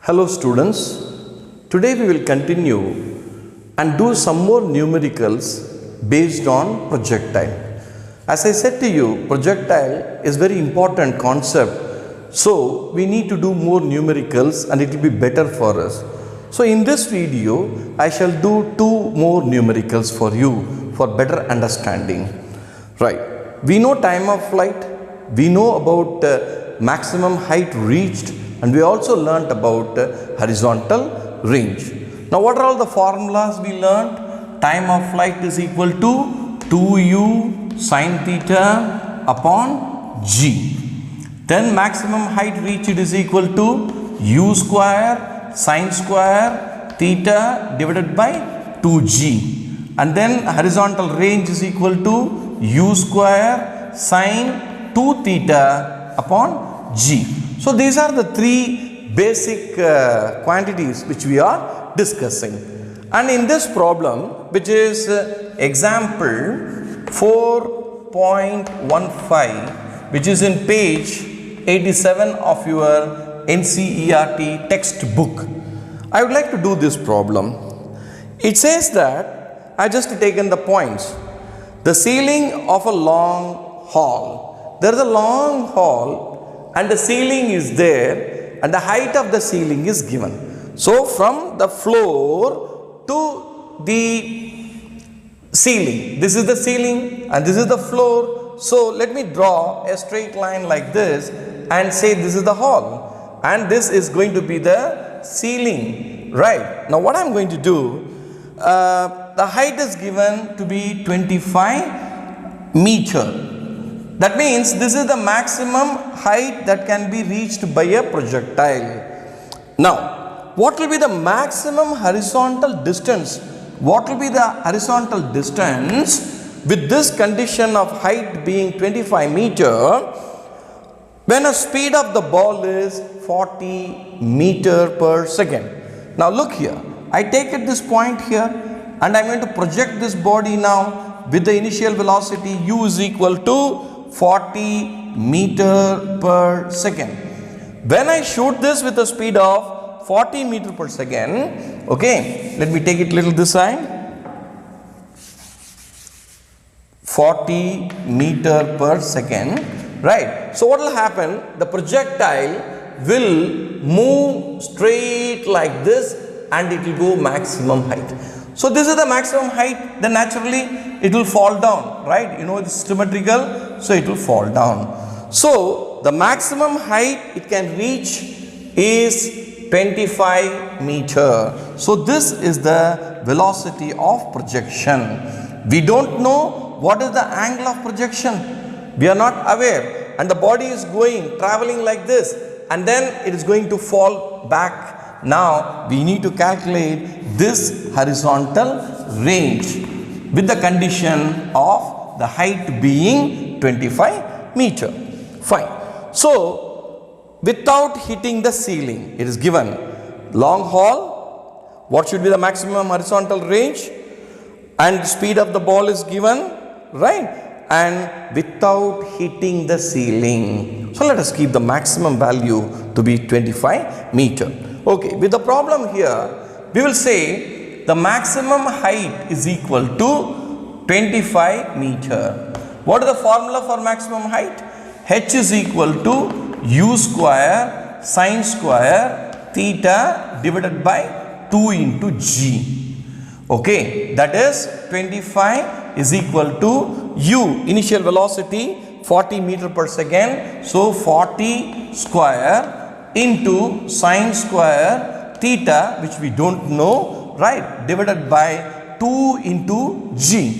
Hello students, today we will continue and do some more numericals based on projectile. As I said to you, projectile is very important concept, so we need to do more numericals and it will be better for us. So in this video, I shall do two more numericals for you for better understanding. Right, we know time of flight, we know about maximum height reached, and we also learnt about horizontal range. Now what are all the formulas we learnt? Time of flight is equal to 2u sine theta upon g. Then maximum height reached is equal to u square sine square theta divided by 2g. And then horizontal range is equal to u square sine 2 theta upon g. So these are the three basic quantities which we are discussing. And in this problem, which is example 4.15, which is in page 87 of your NCERT textbook, I would like to do this problem. It says that I just taken the points. The ceiling of a long hall. There is a long hall and the ceiling is there and the height of the ceiling is given. So from the floor to the ceiling, this is the ceiling and this is the floor. So let me draw a straight line like this and say this is the hall and this is going to be the ceiling. Right, now what I am going to do, the height is given to be 25 meter. That means this is the maximum height that can be reached by a projectile. Now, what will be the maximum horizontal distance? What will be the horizontal distance with this condition of height being 25 meter when a speed of the ball is 40 meter per second? Now look here, I take at this point here and I am going to project this body now with the initial velocity u is equal to 40 meter per second. When I shoot this with a speed of 40 meter per second, okay, let me take it little this side, 40 meter per second, right. So what will happen? The projectile will move straight like this and it will go maximum height. So this is the maximum height, then naturally it will fall down, right? You know it's symmetrical, so it will fall down. So the maximum height it can reach is 25 meter. So this is the velocity of projection. We don't know what is the angle of projection. We are not aware, and the body is going, traveling like this, and then it is going to fall back. Now we need to calculate this horizontal range with the condition of the height being 25 meter. Fine. So without hitting the ceiling, it is given long hall, what should be the maximum horizontal range, and speed of the ball is given, right, and without hitting the ceiling. So let us keep the maximum value to be 25 meter. Okay, with the problem here, we will say the maximum height is equal to 25 meter. What is the formula for maximum height? H is equal to u square sine square theta divided by 2 into g. Okay, that is 25 is equal to u, initial velocity 40 meter per second. So 40 square into sine square theta, which we don't know, right, divided by 2 into g.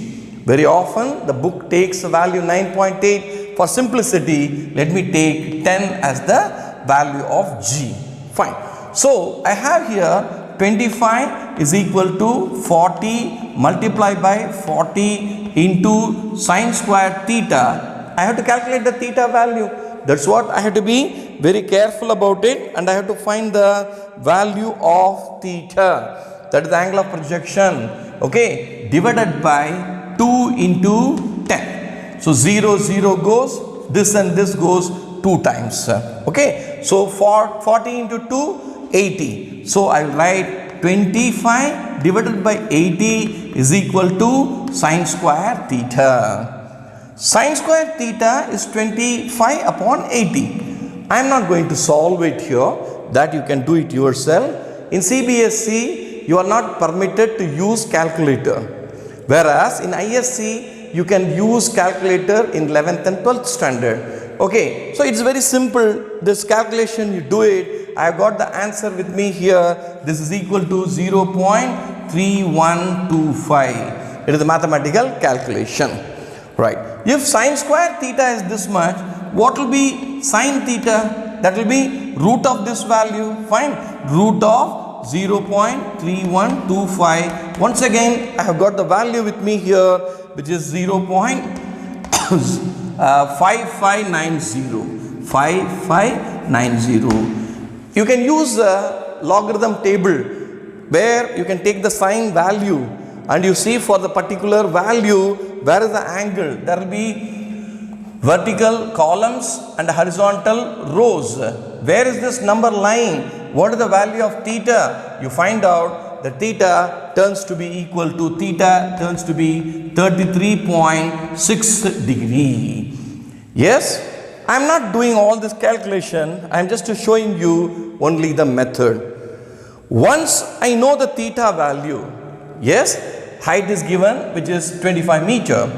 Very often the book takes a value 9.8. For simplicity, let me take 10 as the value of g. Fine. So I have here 25 is equal to 40 multiplied by 40 into sine square theta. I have to calculate the theta value. That's what I have to be very careful about it, and I have to find the value of theta, that is the angle of projection, okay, divided by 2 into 10. So 0 0 goes, this and this goes 2 times, okay. So for 40 into 2 80. So I will write 25 divided by 80 is equal to sine square theta. Sine square theta is 25 upon 80. I am not going to solve it here, that you can do it yourself. In CBSE, you are not permitted to use calculator, whereas in ISC, you can use calculator in 11th and 12th standard. Okay, so it's very simple. This calculation, you do it. I have got the answer with me here. This is equal to 0.3125. It is a mathematical calculation, right? If sine square theta is this much, what will be sine theta? That will be root of this value. Fine, root of 0.3125. Once again, I have got the value with me here, which is 0.5590. 5590. You can use the logarithm table where you can take the sine value and you see for the particular value where is the angle. There will be vertical columns and horizontal rows. Where is this number lying? What is the value of theta? You find out that theta turns to be equal to 33.6 degree. Yes, I am not doing all this calculation. I am just showing you only the method. Once I know the theta value, yes, height is given, which is 25 meter.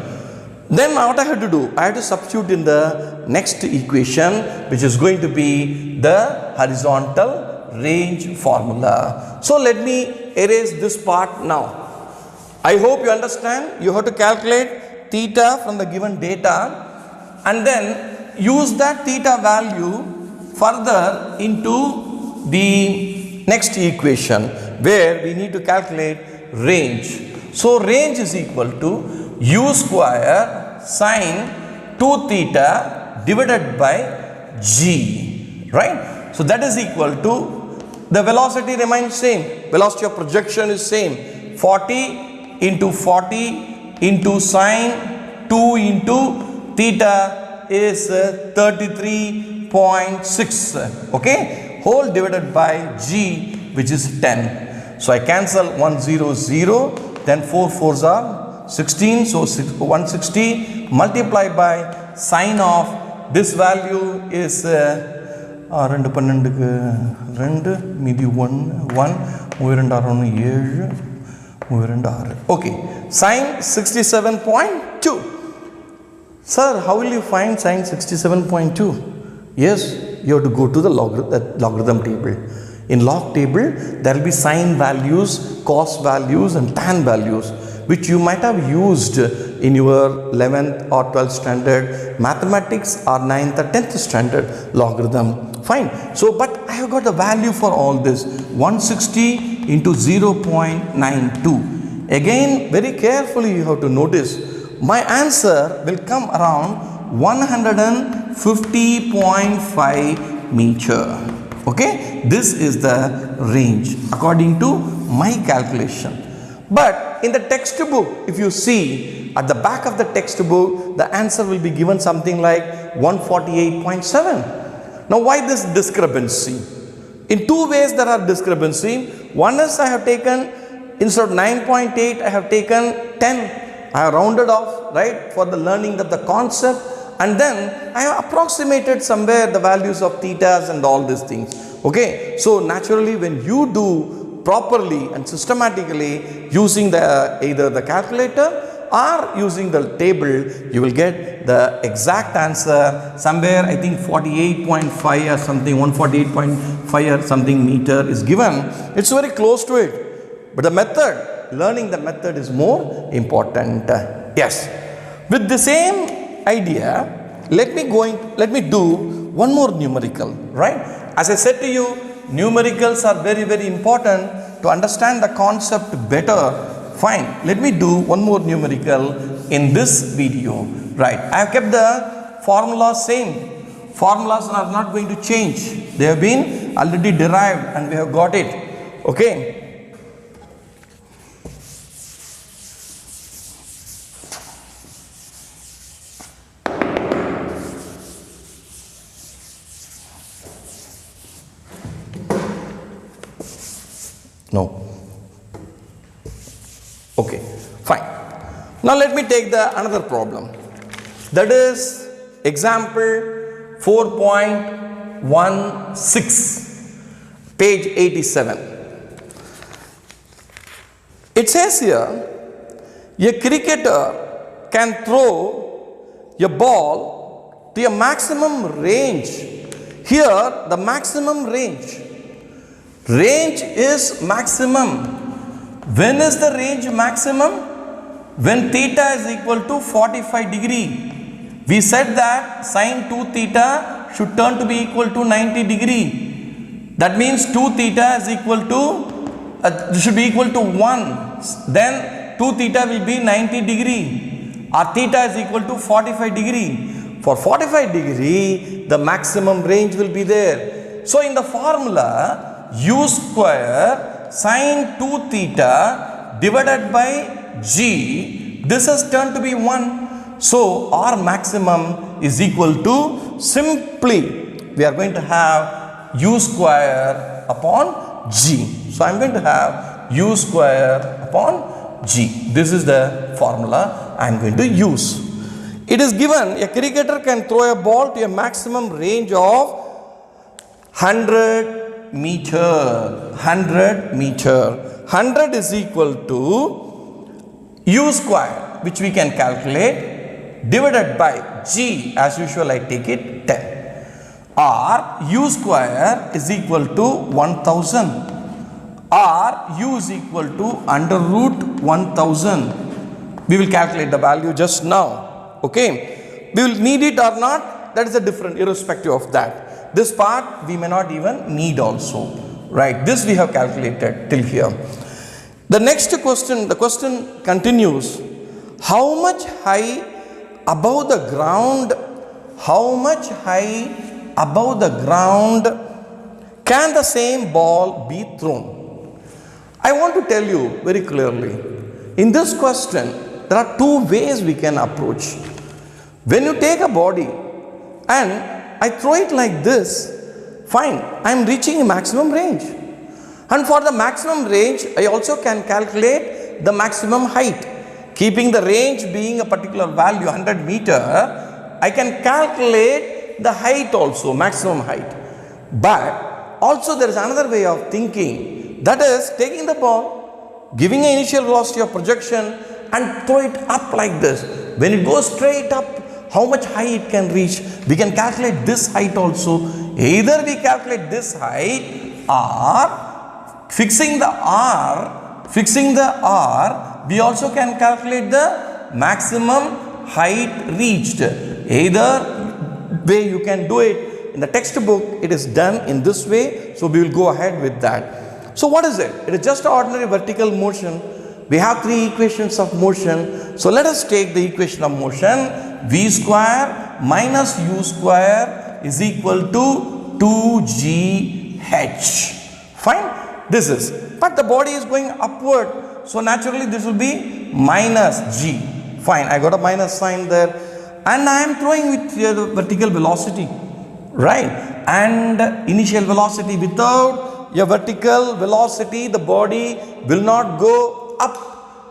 Then what I have to do? I have to substitute in the next equation, which is going to be the horizontal range formula. So let me erase this part now. I hope you understand. You have to calculate theta from the given data and then use that theta value further into the next equation where we need to calculate range. So range is equal to u square sine 2 theta divided by g, right? So that is equal to, the velocity remains same, velocity of projection is same, 40 into 40 into sine 2 into theta is 33.6, okay, whole divided by g, which is 10. So I cancel 1 0 0, then 4 4s are 16, so 160 multiplied by sine of this value is 2 மீதி 1 okay, sine 67.2. Sir, how will you find sine 67.2? Yes, you have to go to the logarithm table. In log table, there will be sine values, cos values and tan values, which you might have used in your 11th or 12th standard mathematics or 9th or 10th standard logarithm. Fine. So, but I have got the value for all this, 160 into 0.92. Again, very carefully you have to notice, my answer will come around 150.5 meter. Okay, this is the range according to my calculation. But in the textbook, if you see at the back of the textbook, the answer will be given something like 148.7. Now why this discrepancy? In two ways there are discrepancy. One is I have taken, instead of 9.8, I have taken 10. I have rounded off, right, for the learning of the concept, and then I have approximated somewhere the values of thetas and all these things. Okay, so naturally when you do properly and systematically using the either the calculator or using the table, you will get the exact answer somewhere. I think 48.5 or something, 148.5 or something meter is given. It's very close to it, but the method, learning the method is more important. Yes, with the same idea, let me do one more numerical, right? As I said to you, numericals are very, very important to understand the concept better. Fine, let me do one more numerical in this video, right? I have kept the formula same. Formulas are not going to change. They have been already derived and we have got it. Okay. No. Okay, fine. Now let me take another problem. That is example 4.16, page 87. It says here, a cricketer can throw a ball to a maximum range. Here, the maximum range is maximum. When is the range maximum? When theta is equal to 45 degree. We said that sine 2 theta should turn to be equal to 90 degree. That means 2 theta is equal to, should be equal to 1. Then 2 theta will be 90 degree. Or theta is equal to 45 degree. For 45 degree, the maximum range will be there. So in the formula, u square sine 2 theta divided by g, this has turned to be 1. So our maximum is equal to, simply we are going to have u square upon g. So I am going to have u square upon g. This is the formula I am going to use. It is given a cricketer can throw a ball to a maximum range of 100 meter. 100 meter. 100 is equal to u square, which we can calculate, divided by g, as usual I take it 10, or u square is equal to 1000, or u is equal to under root 1000. We will calculate the value just now. Okay, we will need it or not, that is a different, irrespective of that. This part we may not even need also, right? This we have calculated till here. The next question, the question continues, how much high above the ground, how much high above the ground can the same ball be thrown? I want to tell you very clearly, in this question, there are two ways we can approach. When you take a body and I throw it like this, fine, I am reaching a maximum range. And for the maximum range, I also can calculate the maximum height. Keeping the range being a particular value, 100 meter, I can calculate the height also, maximum height. But also there is another way of thinking, that is taking the ball, giving an initial velocity of projection and throw it up like this. When it goes straight up, how much high it can reach? We can calculate this height also. Either we calculate this height or fixing the R, we also can calculate the maximum height reached. Either way you can do it. In the textbook, it is done in this way. So we will go ahead with that. So what is it? It is just ordinary vertical motion. We have three equations of motion. So let us take the equation of motion. V square minus u square is equal to 2gh. Fine. This is. But the body is going upward. So naturally this will be minus g. Fine. I got a minus sign there. And I am throwing with the vertical velocity. Right. And initial velocity, without a vertical velocity, the body will not go up.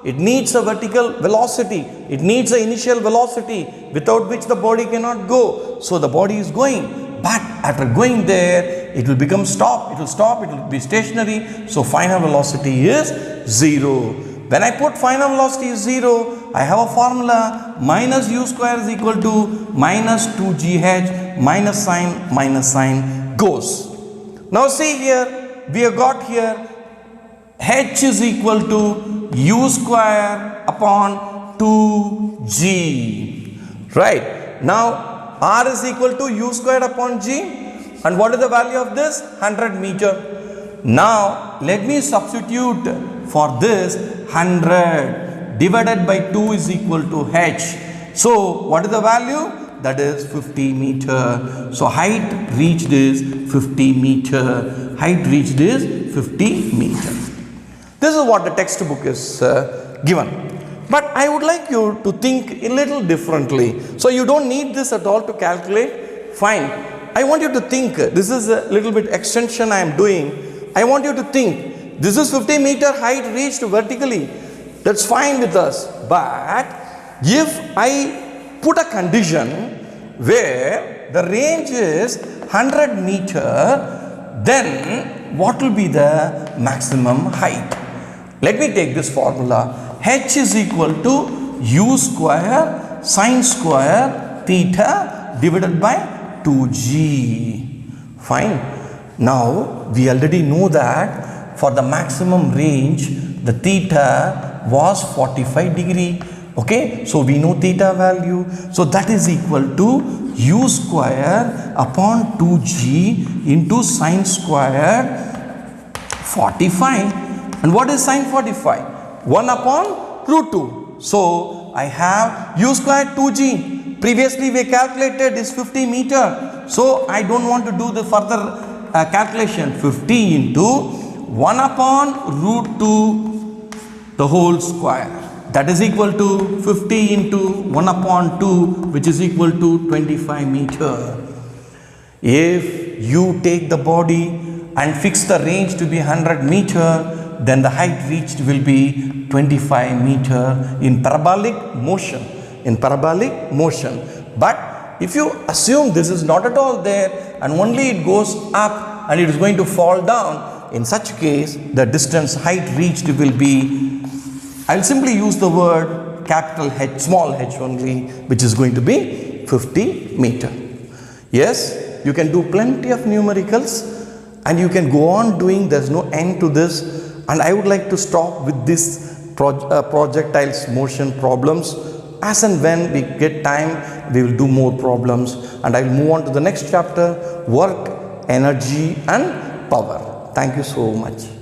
It needs a vertical velocity. It needs an initial velocity without which the body cannot go. So the body is going. But after going there, it will become stop. It will stop. It will be stationary. So final velocity is 0. When I put final velocity is 0, I have a formula, minus u square is equal to minus 2gh, minus sign goes. Now see here, we have got here h is equal to u square upon 2g. Right. Now r is equal to u square upon g. And what is the value of this? 100 meter. Now let me substitute for this 100 divided by 2 is equal to h. So what is the value? That is 50 meter. So height reached is 50 meter. Height reached is 50 meter. This is what the textbook is given. But I would like you to think a little differently. So you don't need this at all to calculate. Fine. I want you to think, this is a little bit extension I am doing. I want you to think, This is 50-meter height reached vertically. That's fine with us. But if I put a condition where the range is 100 meter, then what will be the maximum height? Let me take this formula. H is equal to u square sine square theta divided by 2g. Fine. Now we already know that for the maximum range the theta was 45 degree. Okay, so we know theta value. So that is equal to u square upon 2g into sine square 45. And what is sine 45? 1 upon root 2. So I have u square 2g. Previously we calculated is 50 meter. So I don't want to do the further calculation. 50 into 1 upon root 2 the whole square. That is equal to 50 into 1 upon 2, which is equal to 25 meter. If you take the body and fix the range to be 100 meter, then the height reached will be 25 meter in parabolic motion. In parabolic motion. But if you assume this is not at all there and only it goes up and it is going to fall down, in such case the distance height reached will be, I will simply use the word capital H, small h only, which is going to be 50 meter. Yes, you can do plenty of numericals and you can go on doing, there is no end to this. And I would like to stop with this projectiles motion problems. As and when we get time, we will do more problems. And I will move on to the next chapter, work, energy and power. Thank you so much.